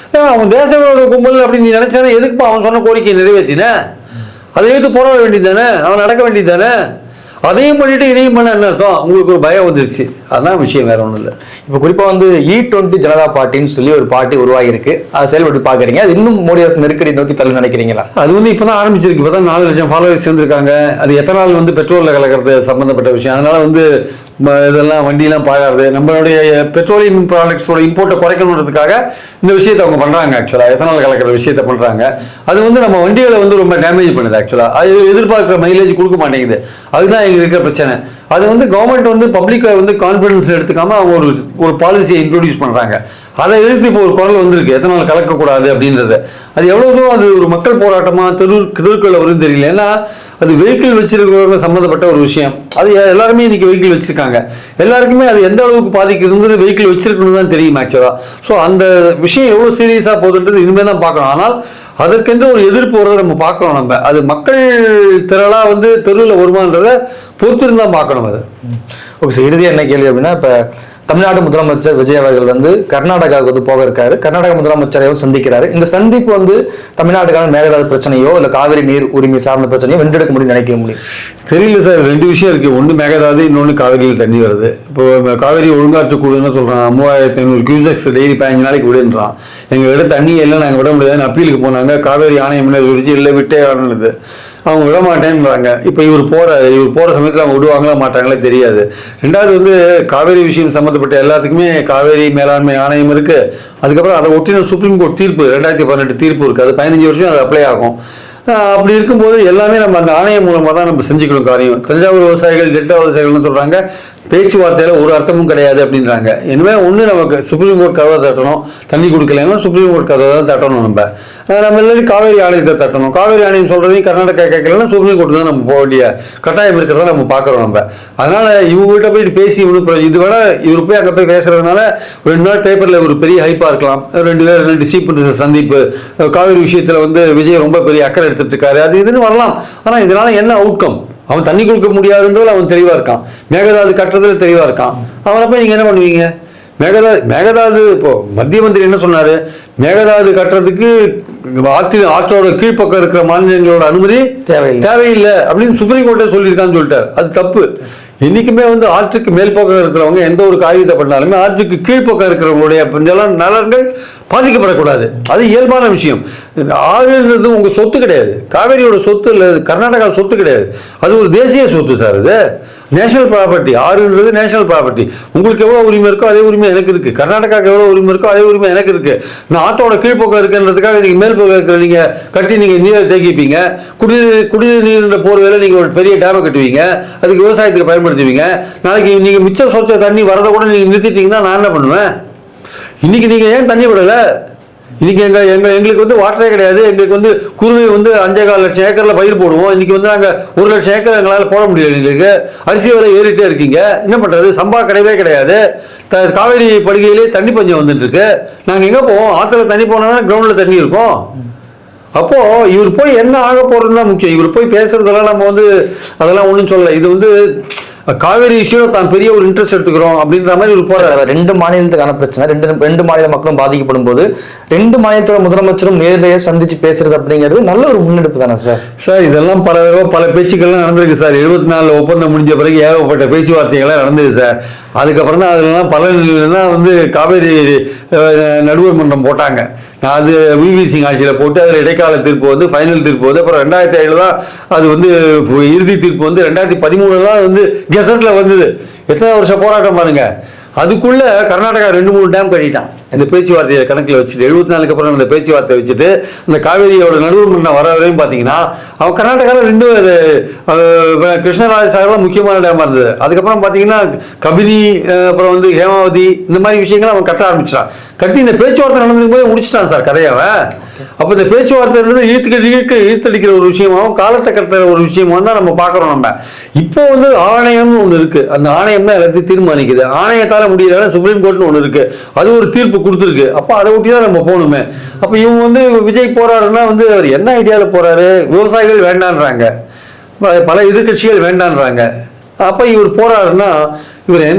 அவன் தேச விரோத கும்பல் அப்படின்னு நீ நினைச்சானே, எதுக்குப்பா அவன் சொன்ன கோரிக்கையை நிறைவேற்றின? அதை எடுத்து போராட வேண்டியது தானே, அவன் நடக்க வேண்டியது தானே? அதையும் பண்ணிட்டு இதையும் பண்ண என்ன அர்த்தம்? உங்களுக்கு ஒரு பயம் வந்துருச்சு, அதான் விஷயம், வேற ஒன்றும் இல்லை. இப்போ குறிப்பாக E20 ஜனதா பார்ட்டின்னு சொல்லி ஒரு பார்ட்டி உருவாகி இருக்கு, அதை செயல்பட்டு பாக்குறீங்க. அது இன்னும் மோடி அரசு நெருக்கடி நோக்கி தள்ளு நினைக்கிறீங்களா? அது இப்பதான் ஆரம்பிச்சிருக்கு. இப்பதான் 4 லட்சம் ஃபாலோவர்ஸ் சேர்ந்திருக்காங்க. அது எத்தனால் பெட்ரோல்ல கலக்கிறது சம்பந்தப்பட்ட விஷயம். அதனால இதெல்லாம் வண்டியெல்லாம் பாழாது. நம்மளுடைய பெட்ரோலியம் ப்ராடக்ட்ஸோட இம்போர்ட்டை குறைக்கணுன்றதுக்காக இந்த விஷயத்தை அவங்க பண்றாங்க. ஆக்சுவலா எத்தனால் கலக்கிற விஷயத்தை பண்றாங்க. அது நம்ம வண்டிகளை ரொம்ப டேமேஜ் பண்ணுது. ஆக்சுவலா அது எதிர்பார்க்குற மைலேஜ் கொடுக்க மாட்டேங்குது. அதுதான் எங்க இருக்கிற பிரச்சனை. அது கவர்மெண்ட் பப்ளிக்கை கான்ஃபிடன்ஸ் எடுத்துக்காம அவங்க ஒரு பாலிசியை இன்ட்ரோடியூஸ் பண்றாங்க. அதை எதிர்த்து இப்போ ஒரு குரல் வந்திருக்கு, எத்தனால் கலக்கக்கூடாது அப்படின்றது. அது எவ்வளவு தூரம் அது ஒரு மக்கள் போராட்டமா தெருக்கள் வரும்னு தெரியல. ஏன்னா அது வெஹிக்கிள் வச்சிருக்கிறவங்க சம்மந்தப்பட்ட ஒரு விஷயம். அது எல்லாருமே இன்னைக்கு வெஹிக்கிள் வச்சிருக்காங்க. எல்லாருக்குமே அது எந்த அளவுக்கு பாதிக்கிறது வெஹிக்கிள் வச்சிருக்கணும் தான் தெரியும் ஆக்சுவலா. ஸோ அந்த விஷயம் எவ்வளவு சீரியஸா போகுதுன்றது இனிமேல் தான் பார்க்கணும். ஆனால் அதற்கென்று ஒரு எதிர்ப்பு வரதை நம்ம பார்க்கணும். நம்ம அது மக்கள் திரளா தெருவில் வருமானன்றதை பொறுத்திருந்தா பார்க்கணும். அது ஓகே சார். இறுதியாக என்ன கேள்வி அப்படின்னா, இப்போ தமிழ்நாடு முதலமைச்சர் விஜய் அவர்கள் வந்து கர்நாடகாவுக்கு வந்து போக இருக்காரு. கர்நாடக முதலமைச்சரையும் சந்திக்கிறாரு. இந்த சந்திப்பு வந்து தமிழ்நாட்டுக்கான மேகதாது பிரச்சனையோ இல்ல காவிரி நீர் உரிமை சார்ந்த பிரச்சனையோ வென்றெடுக்க முடியும் நினைக்க முடியும்? தெரியல சார், ரெண்டு விஷயம் இருக்கு. ஒன்று மேகதாது, இன்னொன்று காவிரியில் தண்ணி வருது. இப்போ காவிரி ஒழுங்காற்றக்கூடுதுன்னு சொல்றான். 3500 கியூசெக்ஸ் டெய்லி 15 நாளைக்கு விடுன்றான். எங்ககிட்ட தண்ணி எல்லாம் நாங்கள் விட முடியாதுன்னு அப்பீலுக்கு போனாங்க. காவேரி ஆணையம் விரிச்சு இல்லை விட்டே ஆனது, அவங்க விட மாட்டேன்றாங்க. இப்போ இவர் போற சமயத்தில் அவங்க விடுவாங்களா மாட்டாங்களே தெரியாது. ரெண்டாவது வந்து காவேரி விஷயம் சம்மந்தப்பட்ட எல்லாத்துக்குமே காவேரி மேலாண்மை ஆணையம் இருக்கு. அதுக்கப்புறம் அதை ஒட்டின சுப்ரீம் கோர்ட் தீர்ப்பு 2018 தீர்ப்பு இருக்கு. அது 15 வருஷம் அது அப்ளை ஆகும். அப்படி இருக்கும்போது எல்லாமே நம்ம அந்த ஆணையம் மூலமாக தான் நம்ம செஞ்சுக்கணும் காரியம். தஞ்சாவூர் விவசாயிகள் டெல்டா விவசாயிகள்னு சொல்றாங்க, பேச்சுவார்த்தையில ஒரு அர்த்தமும் கிடையாது அப்படின்றாங்க. எனவே ஒன்று நமக்கு சுப்ரீம் கோர்ட் கதவை தட்டணும், தண்ணி கொடுக்கலன்னா சுப்ரீம் கோர்ட் கதவை தான் தட்டணும். நம்ம எல்லாரும் காவேரி ஆணையத்தை தட்டணும். காவேரி ஆணையம் சொல்றதையும் கர்நாடகா கேட்கலன்னா சுப்ரீம் கோர்ட் தான் நம்ம போக வேண்டிய கட்டாயம் இருக்கிறத நம்ம பார்க்குறோம். அதனால இவங்ககிட்ட போயிட்டு பேசி இது வேணா இவர் போய் அங்கே போய் பேசுறதுனால 2 நாள் பேப்பர்ல ஒரு பெரிய ஹைப்பா இருக்கலாம். 2 சீஃப் மினிஸ்டர் சந்திப்பு, காவேரி விஷயத்துல வந்து விஜய் ரொம்ப பெரிய அக்கறை எடுத்துட்டு இருக்காரு, அது இதுன்னு வரலாம். ஆனா இதனால என்ன அவுட்கம்? அவன் தண்ணி கொடுக்க முடியாதுன்றதுல அவன் தெளிவா இருக்கான், மேகதாது கட்டுறதுல தெளிவா இருக்கான். அவனை போய் நீங்க என்ன பண்ணுவீங்க? மேகதாது இப்போ மத்திய மந்திரி என்ன சொன்னாரு? மேகதாது கட்டுறதுக்கு ஆற்றோட கீழ்ப்பக்கம் இருக்கிற மாநிலங்களோட அனுமதி தேவையில்லை அப்படின்னு சுப்ரீம் கோர்ட்டே சொல்லியிருக்கான்னு சொல்லிட்டார். அது தப்பு. இன்னைக்குமே வந்து ஆற்றுக்கு மேல் பக்கம் இருக்கிறவங்க எந்த ஒரு காரியத்தை பண்ணாலுமே ஆற்றுக்கு கீழ்ப்பக்கம் இருக்கிறவங்களுடைய நலன்கள் பாதிக்கப்படக்கூடாது. அது இயல்பான விஷயம். ஆறுன்றது உங்க சொத்து கிடையாது, காவேரியோட சொத்து இல்லை, கர்நாடகா சொத்து கிடையாது, அது ஒரு தேசிய சொத்து சார். இது நேஷனல் ப்ராப்பர்ட்டி. ஆறுன்றது நேஷனல் ப்ராப்பர்ட்டி. உங்களுக்கு எவ்வளோ உரிமை இருக்கோ அதே உரிமை எனக்கு இருக்கு, கர்நாடகாவுக்கு எவ்வளோ உரிமை இருக்கோ அதே உரிமை எனக்கு இருக்கு. நான் ஆற்றோட கீழ்ப்பக்கம் இருக்குன்றதுக்காக நீங்க மேல் பக்கம் இருக்கிற நீங்க கட்டி நீங்க நீரை தேக்கிப்பீங்க, குடிநீர் நீர் போர்வேல நீங்க ஒரு பெரிய டேமை கட்டுவீங்க, அதுக்கு விவசாயத்துக்கு பயன்படுத்துவீங்க. நாளைக்கு நீங்க மிச்சம் சொச்ச தண்ணி வரதை கூட நீங்க நிறுத்திட்டீங்கன்னா நான் என்ன பண்ணுவேன்? இன்னைக்கு நீங்க ஏன் தண்ணி விடல? இன்னைக்கு எங்களுக்கு வந்து வாட்டரே கிடையாது. எங்களுக்கு வந்து குருவை வந்து 5.25 லட்சம் ஏக்கர்ல பயிர் போடுவோம். இன்னைக்கு வந்து நாங்க 1 லட்சம் ஏக்கர் எங்களால போட முடியல. எங்களுக்கு அரிசி விலை ஏறிட்டே இருக்கீங்க, என்ன பண்றது? சம்பா கிடையவே கிடையாது. காவேரி படுகையிலே தண்ணி பஞ்சம் வந்துட்டு இருக்கு. நாங்க எங்க போவோம்? ஆத்துல தண்ணி போனா கிரவுண்ட்ல தண்ணி இருக்கும். அப்போ இவர் போய் என்ன ஆக போறதுதான் முக்கியம். இவர் போய் பேசுறதெல்லாம் நம்ம வந்து அதெல்லாம் ஒண்ணும் சொல்லல. இது வந்து காவேரி இஷ்யூல தான் பெரிய ஒரு இன்ட்ரெஸ்ட் எடுத்துக்கிறோம் அப்படின்ற மாதிரி ஒரு போற 2 மாநிலத்துக்கான பிரச்சனை, ரெண்டு மாநில மக்களும் பாதிக்கப்படும் போது 2 மாநிலத்தோட முதலமைச்சரும் நேரடியாக சந்திச்சு பேசுறது அப்படிங்கிறது நல்ல ஒரு முன்னெடுப்பு தானே சார்? சார் இதெல்லாம் பல பேச்சுக்கள்லாம் நடந்திருக்கு சார். 74 ஒப்பந்தம் முடிஞ்ச பிறகு ஏகப்பட்ட பேச்சுவார்த்தைகள்லாம் நடந்தது சார். அதுக்கப்புறம் தான் அதெல்லாம் பல நிலையிலாம் வந்து காவேரி நடுவர் மன்றம் போட்டாங்க. அது விவி சிங் ஆட்சியில் போட்டு அதில் இடைக்கால தீர்ப்பு வந்து ஃபைனல் தீர்ப்பு வந்து அப்புறம் 2007 தான் அது வந்து இறுதி தீர்ப்பு வந்து 2013 தான் வந்து கெசட்ல வந்தது. எத்தனை வருஷம் போராட்டம் பாருங்க. அதுக்குள்ள கர்நாடகா 2-3 டேம் கட்டிட்டான் இந்த பேச்சுவார்த்தையை கணக்கில் வச்சுட்டு. 74க்கு அப்புறம் இந்த பேச்சுவார்த்தை வச்சுட்டு இந்த காவேரியோட நடுவர் மன்றம் வர வரையும் பார்த்தீங்கன்னா அவன் கர்நாடகாவில் 2 கிருஷ்ணராஜ சாகர்லாம் முக்கியமான டேமாக இருந்தது. அதுக்கப்புறம் பார்த்தீங்கன்னா கபினி, அப்புறம் வந்து ஹேமாவதி, இந்த மாதிரி விஷயங்களை அவன் கட்ட ஆரம்பிச்சிட்டான். கட்டி இந்த பேச்சுவார்த்தை நடந்ததுக்கு போய் முடிச்சிட்டான் சார் கதையாவை. அப்போ இந்த பேச்சுவார்த்தை இழுத்தடிக்கிற ஒரு விஷயமாகவும் காலத்தை கட்டுற ஒரு விஷயமாகவும் தான் நம்ம பார்க்குறோம். நம்ம இப்போ வந்து ஆணையம்னு ஒன்று இருக்கு. அந்த ஆணையம் தான் எல்லாத்தையும் தீர்மானிக்குது. ஆணையத்தால் முடியல சுப்ரீம் கோர்ட்னு ஒன்று இருக்கு, அது ஒரு தீர்ப்பு கொடுத்துருக்கு. அப்போ அதை ஒட்டி தான் நம்ம போகணுமே. அப்போ இவங்க வந்து விஜய் போறாருன்னா வந்து அவர் என்ன ஐடியாவில் போறாரு? விவசாயிகள் வேண்டான்றாங்க, பல எதிர்கட்சிகள் வேண்டான்றாங்க. அப்போ இவர் போறாருன்னா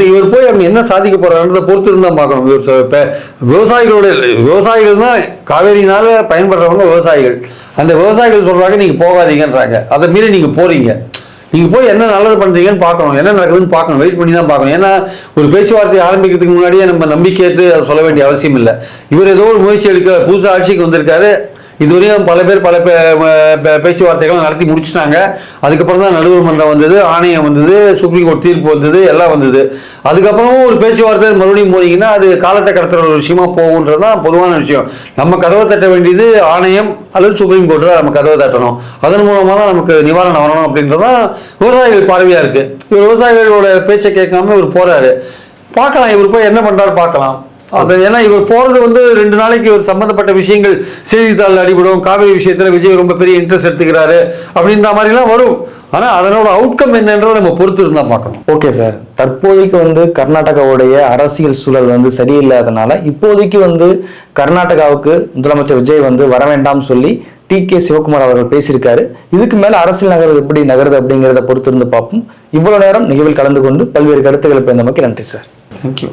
இவர் போய் அவங்க என்ன சாதிக்க போறாருன்றதை பொறுத்து இருந்தா பார்க்கணும். விவசாயிகள் தான் காவேரினால பயன்படுறவங்க விவசாயிகள். அந்த விவசாயிகள் சொல்றாங்க நீங்க போகாதீங்கன்றாங்க, அதை மீறி நீங்க போறீங்க. நீங்க போய் என்ன நல்லது பண்றீங்கன்னு பார்க்கணும், என்ன நடக்குதுன்னு பார்க்கணும், வெயிட் பண்ணி தான் பார்க்கணும். ஏன்னா ஒரு பேச்சுவார்த்தை ஆரம்பிக்கிறதுக்கு முன்னாடியே நம்ம நம்பிக்கையேற்று அதை சொல்ல வேண்டிய அவசியம் இல்லை. இவர் ஏதோ ஒரு முயற்சி எடுக்க புதுசு ஆட்சிக்கு வந்திருக்காரு. இதுவரையும் பல பேர் பேச்சுவார்த்தைகள் நடத்தி முடிச்சிட்டாங்க. அதுக்கப்புறம் தான் நடுவர் மன்றம் வந்தது, ஆணையம் வந்தது, சுப்ரீம் கோர்ட் தீர்ப்பு வந்தது, எல்லாம் வந்தது. அதுக்கப்புறமும் ஒரு பேச்சுவார்த்தை மறுபடியும் போனீங்கன்னா அது காலத்தை கடத்துற ஒரு விஷயமா போகுன்றது தான் பொதுவான விஷயம். நம்ம கதவை தட்ட வேண்டியது ஆணையம் அல்லது சுப்ரீம் கோர்ட் தான் நம்ம கதவை தட்டணும். அதன் மூலமாக தான் நமக்கு நிவாரணம் வரணும் அப்படின்றதான் விவசாயிகள் பார்வையா இருக்கு. இவர் விவசாயிகளோட பேச்சை கேட்காம இவர் போறாரு. பார்க்கலாம் இவர் போய் என்ன பண்றாரு பார்க்கலாம். அது ஏன்னா இவர் போறது வந்து 2 நாளைக்கு ஒரு சம்பந்தப்பட்ட விஷயங்கள் செய்தித்தாள் அடிபடும். காவிரி விஷயத்துல விஜய் ரொம்ப பெரிய இன்ட்ரெஸ்ட் எடுத்துக்கிறாரு அப்படின்ற மாதிரிலாம் வரும். ஆனா அதனோட அவுட்கம் என்னன்றதை நம்ம பொறுத்து இருந்தா பார்க்கணும். ஓகே சார், தற்போதைக்கு வந்து கர்நாடகாவுடைய அரசியல் சூழல் வந்து சரியில்லாதனால இப்போதைக்கு வந்து கர்நாடகாவுக்கு முதலமைச்சர் விஜய் வந்து வர வேண்டாம் சொல்லி டி.கே. சிவகுமார் அவர்கள் பேசியிருக்காரு. இதுக்கு மேல அரசியல் நகர்வு எப்படி நகருது அப்படிங்கிறத பொறுத்து இருந்து பார்ப்போம். இவ்வளவு நேரம் நிகழ்வில் கலந்து கொண்டு பல்வேறு கருத்துக்களை நமக்கு நன்றி சார். தேங்க்யூ.